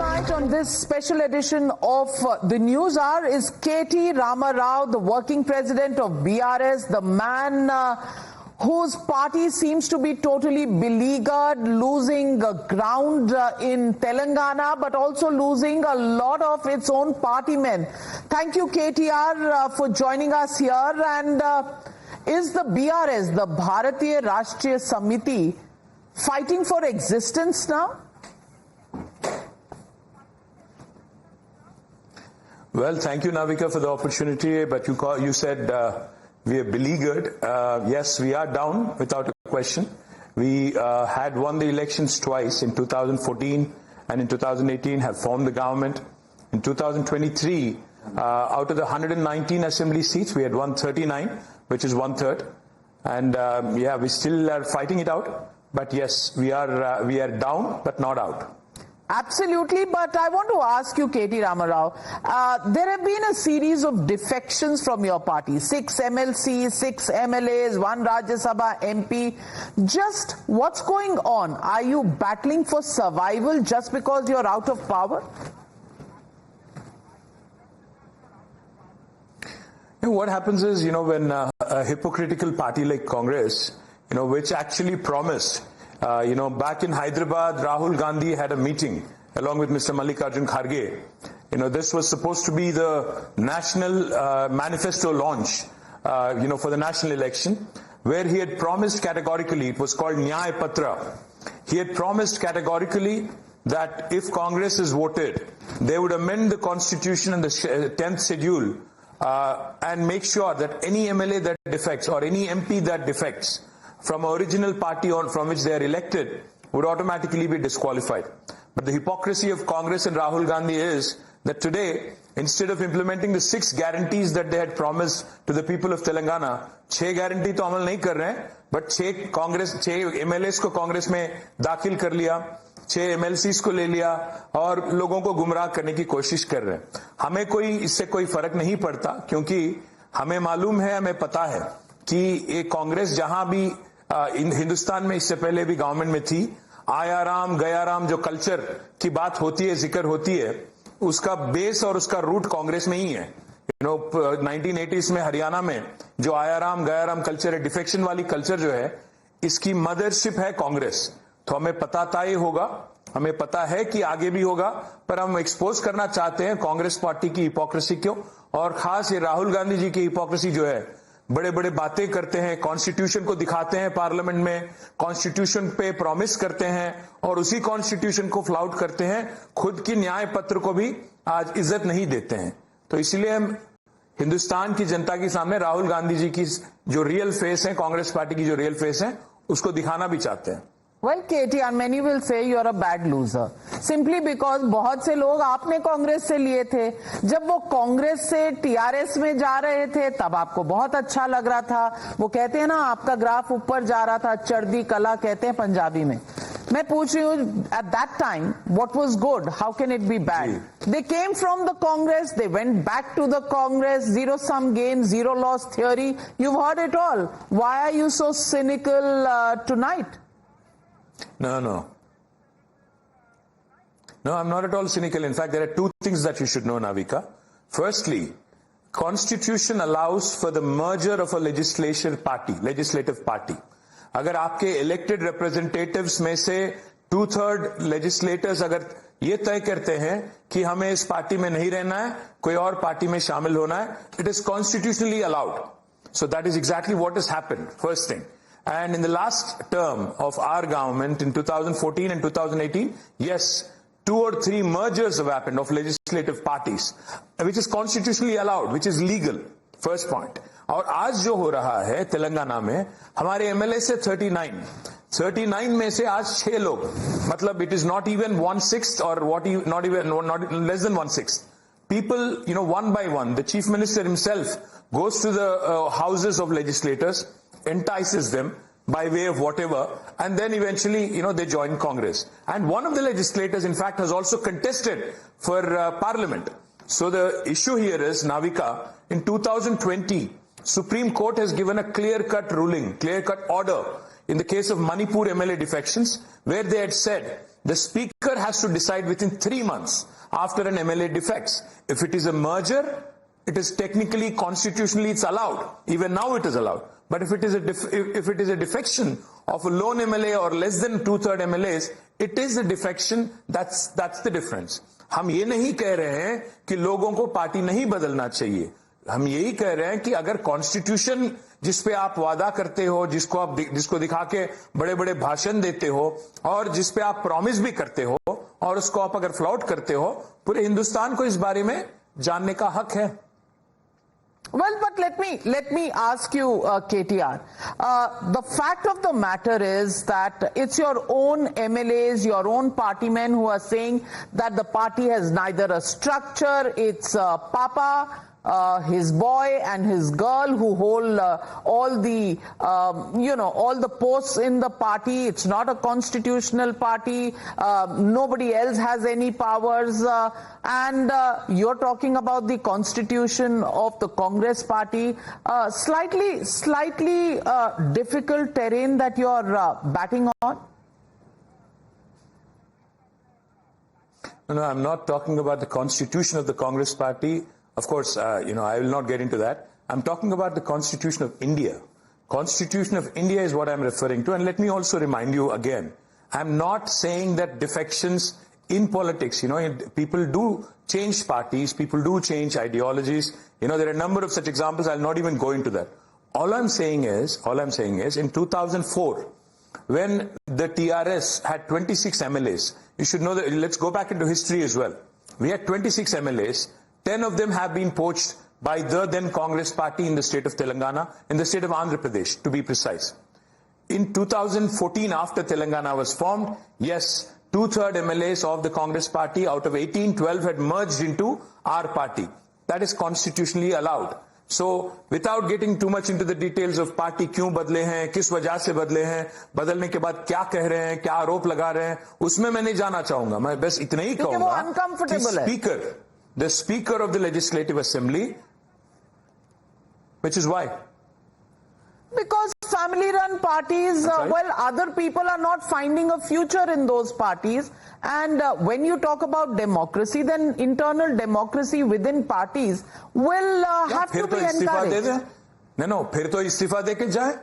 Tonight on this special edition of the News Hour is K.T. Rama Rao, the working president of BRS, the man whose party seems to be totally beleaguered, losing ground in Telangana, but also losing a lot of its own party men. Thank you, KTR, for joining us here. And is the BRS, the Bharatiya Rashtriya Samiti, fighting for existence now? Well, thank you, Navika, for the opportunity. But you said we are beleaguered. Yes, we are down without a question. We had won the elections twice in 2014 and in 2018, have formed the government. In 2023, out of the 119 assembly seats, we had won 39, which is 1/3. And yeah, we still are fighting it out. But yes, we are down, but not out. Absolutely, but I want to ask you, K.T. Rama Rao, there have been a series of defections from your party, 6 MLCs, 6 MLAs, 1 Rajya Sabha MP. Just what's going on? Are you battling for survival just because you're out of power? What happens is, when a hypocritical party like Congress, which actually promised, back in Hyderabad, Rahul Gandhi had a meeting along with Mr. Mallikarjun Kharge. This was supposed to be the national manifesto launch, for the national election, where he had promised categorically, it was called Nyay Patra. He had promised categorically that if Congress is voted, they would amend the constitution and the 10th schedule and make sure that any MLA that defects or any MP that defects from original party from which they are elected would automatically be disqualified. But the hypocrisy of Congress and Rahul Gandhi is that today, instead of implementing the 6 guarantees that they had promised to the people of Telangana, 6 guarantee to amal nahi kar rahe hain, but 6 MLAs को कांग्रेस में दाखिल कर लिया, 6 MLCs को ले लिया और लोगों को गुमराह करने की कोशिश कर रहे हैं. हमें इससे कोई फर्क नहीं पड़ता, क्योंकि हमें मालूम है, हमें पता है कि ये कांग्रेस जहां भी हिंदुस्तान में इससे पहले भी गवर्नमेंट में थी, आया राम गया राम जो कल्चर की बात होती है, जिक्र होती है, उसका बेस और उसका रूट कांग्रेस में ही है. 1980s में हरियाणा में जो आया राम गया राम कल्चर है, डिफेक्शन वाली कल्चर जो है, इसकी मदरशिप है कांग्रेस. तो हमें पता तय होगा, हमें पता है कि आगे भी होगा, पर हम एक्सपोज करना चाहते हैं कांग्रेस पार्टी की हिपोक्रेसी को, और खास ये राहुल गांधी जी की हिपोक्रेसी जो है, बड़े बड़े बातें करते हैं, कॉन्स्टिट्यूशन को दिखाते हैं पार्लियामेंट में, कॉन्स्टिट्यूशन पे प्रॉमिस करते हैं और उसी कॉन्स्टिट्यूशन को फ्लाउट करते हैं, खुद की न्याय पत्र को भी आज इज्जत नहीं देते हैं. तो इसलिए हम हिंदुस्तान की जनता के सामने राहुल गांधी जी की जो रियल फेस है, कांग्रेस पार्टी की जो रियल फेस है, उसको दिखाना भी चाहते हैं. Well, KTR, many will say you're a bad loser. Simply because बहुत से लोग आपने कांग्रेस से लिए थे. जब वो कांग्रेस से TRS में जा रहे थे, तब आपको बहुत अच्छा लग रहा था. वो कहते हैं ना, आपका ग्राफ ऊपर जा रहा था, चढ़दी कला कहते हैं पंजाबी में. मैं पूछ रही हूँ, at that time, what was good? How can it be bad? They came from the Congress, they went back to the Congress, zero-sum game, zero-loss theory. You've heard it all. Why are you so cynical tonight? No, I'm not at all cynical. In fact, there are 2 things that you should know, Navika. Firstly, Constitution allows for the merger of a legislative party. अगर आपके elected representatives में से 2/3 legislators अगर ये तय करते हैं कि हमें इस पार्टी में नहीं रहना है, कोई और पार्टी में शामिल होना है, it is constitutionally allowed. So that is exactly what has happened, first thing. And in the last term of our government in 2014 and 2018, yes, 2 or 3 mergers have happened of legislative parties, which is constitutionally allowed, which is legal. First point. और आज जो हो रहा है तेलंगाना में, हमारे MLA से 39 में से आज 6 लोग, मतलब it is not even 1/6 or not less than 1/6. People, one by one, the chief minister himself goes to the houses of legislators, entices them by way of whatever, and then eventually, they join Congress. And one of the legislators, in fact, has also contested for parliament. So the issue here is, Navika, in 2020, Supreme Court has given a clear-cut ruling, clear-cut order in the case of Manipur MLA defections, where they had said the speaker has to decide within 3 months after an MLA defects. If it is a merger, it is technically, constitutionally, it's allowed. Even now it is allowed. But if it is a defection of a lone MLA or less than 2/3 MLAs, it is a defection. That's the difference. हम ये नहीं कह रहे हैं कि लोगों को party नहीं बदलना चाहिए. हम यही कह रहे हैं कि अगर कॉन्स्टिट्यूशन जिस पे आप वादा करते हो, जिसको दिखा के बड़े बड़े भाषण देते हो और जिस पे आप प्रॉमिस भी करते हो और उसको आप अगर फ्लॉट करते हो, पूरे हिंदुस्तान को इस बारे में जानने का हक है. Well, but let me ask you, KTR. The fact of the matter is that it's your own MLAs, your own party men who are saying that the party has neither a structure, it's Papa, his boy and his girl who hold all the all the posts in the party. It's not a constitutional party. Nobody else has any powers, and you're talking about the constitution of the Congress party. Slightly difficult terrain that you're batting on. No, I'm not talking about the constitution of the Congress party. Of course, I will not get into that. I'm talking about the Constitution of India. Constitution of India is what I'm referring to. And let me also remind you again, I'm not saying that defections in politics, people do change parties, people do change ideologies. There are a number of such examples. I'll not even go into that. All I'm saying is, in 2004, when the TRS had 26 MLAs, you should know that, let's go back into history as well. We had 26 MLAs. 10 of them have been poached by the then Congress party in the state of Telangana, in the state of Andhra Pradesh, to be precise. In 2014, after Telangana was formed, yes, 2/3 MLAs of the Congress party out of 18, 12 had merged into our party. That is constitutionally allowed. So, without getting too much into the details of party क्यों बदले हैं, किस वजह से बदले हैं, बदलने के बाद क्या कह रहे हैं, क्या आरोप लगा रहे हैं, उसमें मैं नहीं जाना चाहूंगा. मैं बस इतना ही कहूंगा कि the Speaker of the Legislative Assembly, which is why? Because family-run parties, other people are not finding a future in those parties. And when you talk about democracy, then internal democracy within parties will have to be encouraged. No, फिर तो इस्तीफा दे के जाए.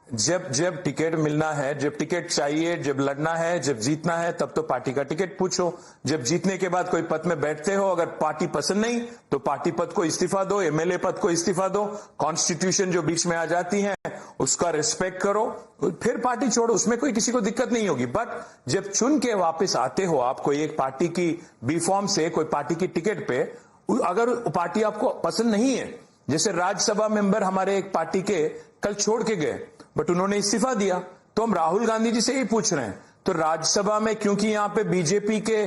जब ticket मिलना है, जब ticket चाहिए, जब लड़ना है, जब जीतना है, तब तो पार्टी का टिकट पूछो. जब जीतने के बाद कोई पद में बैठते हो, अगर पार्टी पसंद नहीं तो पार्टी पद को इस्तीफा दो, एमएलए पद को इस्तीफा दो. कॉन्स्टिट्यूशन जो बीच में आ जाती है उसका रिस्पेक्ट करो, फिर पार्टी छोड़ो, उसमें कोई किसी को दिक्कत नहीं होगी. बट जब चुन के वापस आते हो आप कोई एक पार्टी की बी फॉर्म से, कोई पार्टी की टिकट पे, अगर पार्टी आपको पसंद नहीं है, जैसे राज्यसभा मेंबर हमारे एक पार्टी के कल छोड़ के गए बट उन्होंने इस्तीफा दिया, तो हम राहुल गांधी जी से ही पूछ रहे हैं. तो राज्यसभा में क्योंकि यहां पे बीजेपी के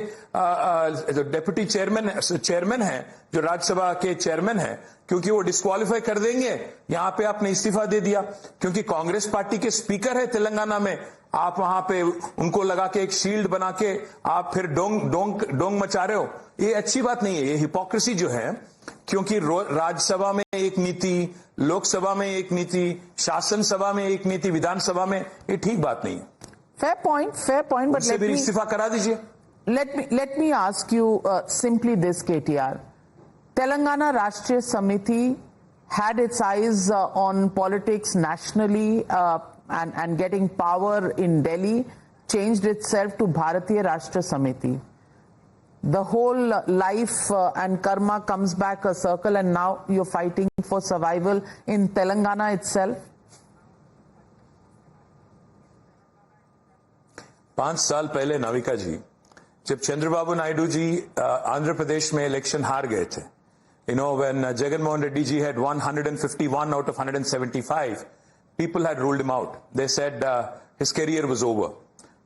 डेप्यूटी चेयरमैन है, जो राज्यसभा के चेयरमैन है, क्योंकि वो डिस्क्वालीफाई कर देंगे, यहां पे आपने इस्तीफा दे दिया. क्योंकि कांग्रेस पार्टी के स्पीकर है तेलंगाना में, आप वहां पे उनको लगा के एक शील्ड बना के आप फिर डोंग मचा रहे हो. ये अच्छी बात नहीं है, ये हिपोक्रेसी जो है. क्योंकि राज्यसभा में एक नीति, लोकसभा में एक नीति, शासन सभा में एक नीति, विधानसभा में, ये ठीक बात नहीं है. Fair point. But इस्तीफा करा दीजिए. Let me ask you simply this, KTR. Telangana Rashtriya Samiti had its eyes on politics nationally and getting power in Delhi, changed itself to Bharatiya Rashtriya Samiti. The whole life and karma comes back a circle, and now you're fighting for survival in Telangana itself. 5 साल पहले नाविका जी, जब चंद्रबाबू नायडू जी आंध्र प्रदेश में election हार गए थे, when Jagan Mohan Reddy ji had won 151 out of 175, people had ruled him out. They said his career was over.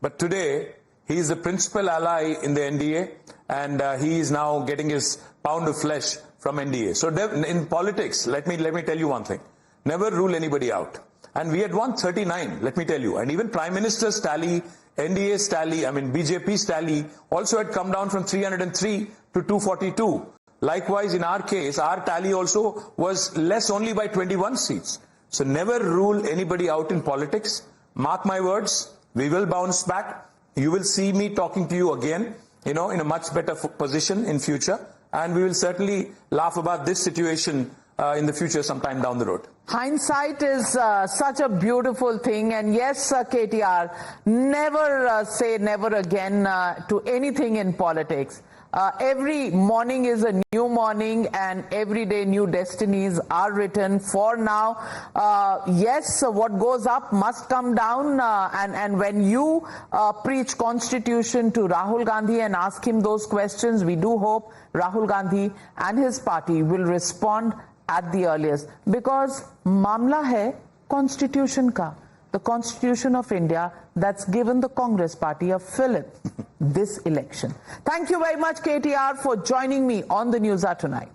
But today, he is the principal ally in the NDA, and he is now getting his pound of flesh from NDA. So in politics, let me tell you one thing. Never rule anybody out. And we had won 39, let me tell you. And even Prime Minister's tally, NDA's tally, BJP's tally also had come down from 303 to 242. Likewise, in our case, our tally also was less only by 21 seats. So never rule anybody out in politics. Mark my words, we will bounce back. You will see me talking to you again, in a much better position in future. And we will certainly laugh about this situation in the future sometime down the road. Hindsight is such a beautiful thing, and yes, KTR, never say never again to anything in politics. Every morning is a new morning, and every day new destinies are written. For now, yes, what goes up must come down, and when you preach Constitution to Rahul Gandhi and ask him those questions, we do hope Rahul Gandhi and his party will respond at the earliest, because मामला है Constitution का, the Constitution of India that's given the Congress party a fillip this election. Thank you very much, KTR, for joining me on the News Hour tonight.